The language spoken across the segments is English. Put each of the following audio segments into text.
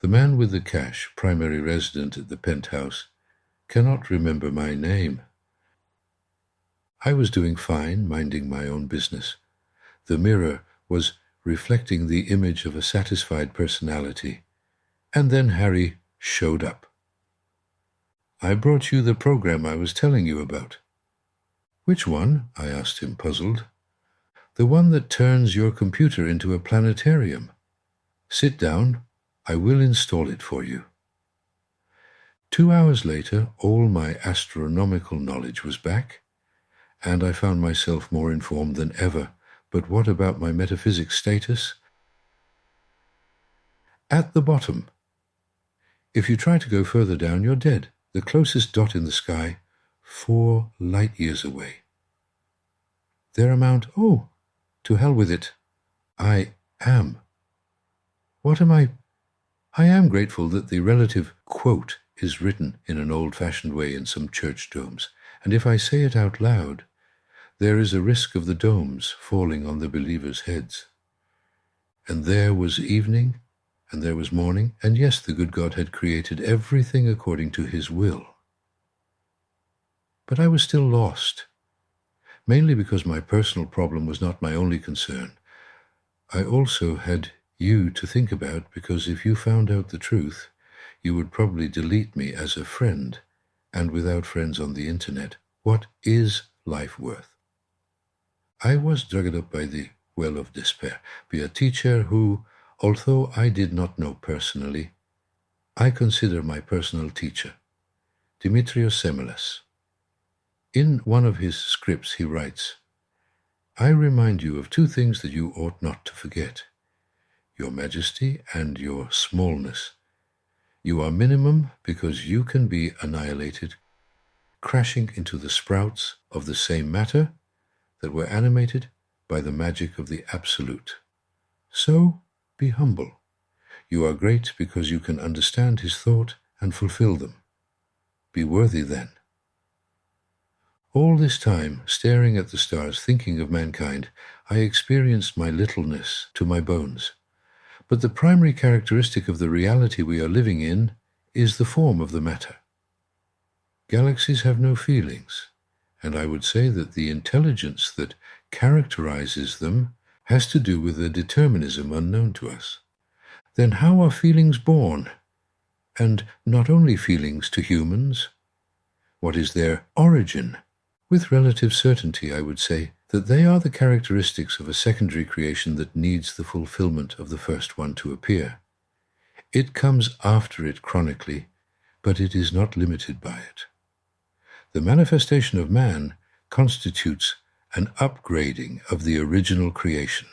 The man with the cash, primary resident at the penthouse, cannot remember my name. I was doing fine, minding my own business. The mirror was reflecting the image of a satisfied personality. And then Harry showed up. "I brought you the program I was telling you about." "Which one?" I asked him, puzzled. "The one that turns your computer into a planetarium. Sit down. I will install it for you." 2 hours later, all my astronomical knowledge was back, and I found myself more informed than ever. But what about my metaphysics status? At the bottom. If you try to go further down, you're dead. The closest dot in the sky, 4 light years away. Their amount, oh, to hell with it. I am. What am I? I am grateful that the relative quote is written in an old-fashioned way in some church domes, and if I say it out loud, there is a risk of the domes falling on the believers' heads. And there was evening, and there was morning, and yes, the good God had created everything according to his will. But I was still lost, mainly because my personal problem was not my only concern. I also had you to think about, because if you found out the truth, you would probably delete me as a friend, and without friends on the internet, what is life worth? I was dragged up by the well of despair, by a teacher who, although I did not know personally, I consider my personal teacher, Dimitrios Semelas. In one of his scripts he writes, "I remind you of 2 things that you ought not to forget, your majesty and your smallness. You are minimum because you can be annihilated, crashing into the sprouts of the same matter that were animated by the magic of the Absolute. So be humble. You are great because you can understand his thought and fulfill them. Be worthy then." All this time, staring at the stars, thinking of mankind, I experienced my littleness to my bones. But the primary characteristic of the reality we are living in is the form of the matter. Galaxies have no feelings, and I would say that the intelligence that characterizes them has to do with a determinism unknown to us. Then how are feelings born? And not only feelings to humans. What is their origin? With relative certainty, I would say that they are the characteristics of a secondary creation that needs the fulfillment of the first one to appear. It comes after it chronically, but it is not limited by it. The manifestation of man constitutes an upgrading of the original creation.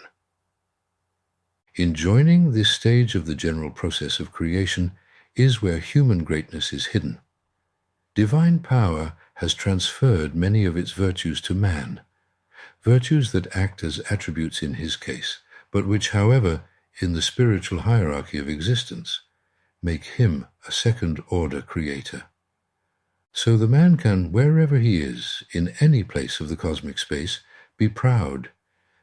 In joining this stage of the general process of creation is where human greatness is hidden. Divine power has transferred many of its virtues to man, virtues that act as attributes in his case, but which, however, in the spiritual hierarchy of existence, make him a second-order creator. So the man can, wherever he is, in any place of the cosmic space, be proud,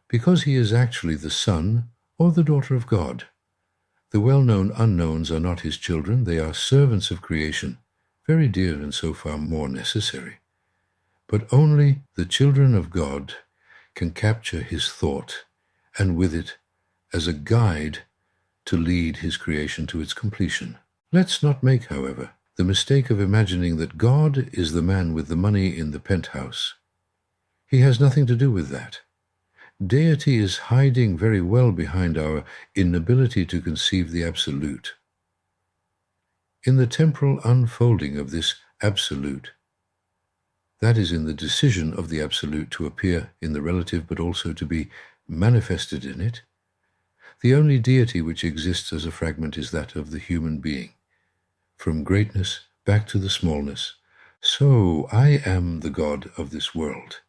because he is actually the son or the daughter of God. The well-known unknowns are not his children, they are servants of creation, very dear and so far more necessary. But only the children of God can capture his thought, and with it, as a guide to lead his creation to its completion. Let's not make, however, the mistake of imagining that God is the man with the money in the penthouse. He has nothing to do with that. Deity is hiding very well behind our inability to conceive the Absolute. In the temporal unfolding of this Absolute, that is, in the decision of the Absolute to appear in the relative but also to be manifested in it, the only deity which exists as a fragment is that of the human being, from greatness back to the smallness. So I am the God of this world.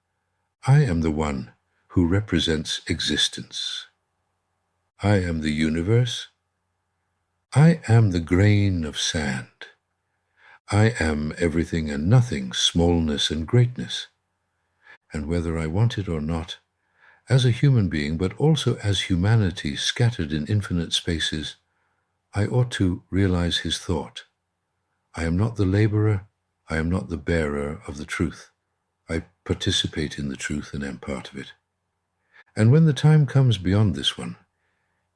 I am the one who represents existence. I am the universe. I am the grain of sand. I am everything and nothing, smallness and greatness. And whether I want it or not, as a human being, but also as humanity scattered in infinite spaces, I ought to realize his thought. I am not the laborer, I am not the bearer of the truth. I participate in the truth and am part of it. And when the time comes beyond this one,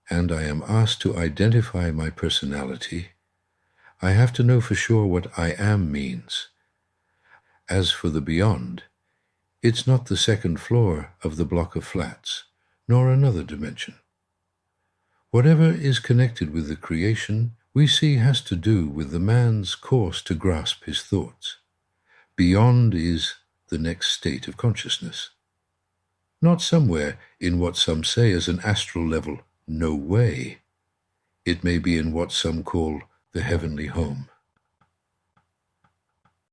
and I am asked to identify my personality, I have to know for sure what I am means. As for the beyond, it's not the second floor of the block of flats, nor another dimension. Whatever is connected with the creation we see has to do with the man's course to grasp his thoughts. Beyond is the next state of consciousness. Not somewhere in what some say is an astral level, no way. It may be in what some call the heavenly home.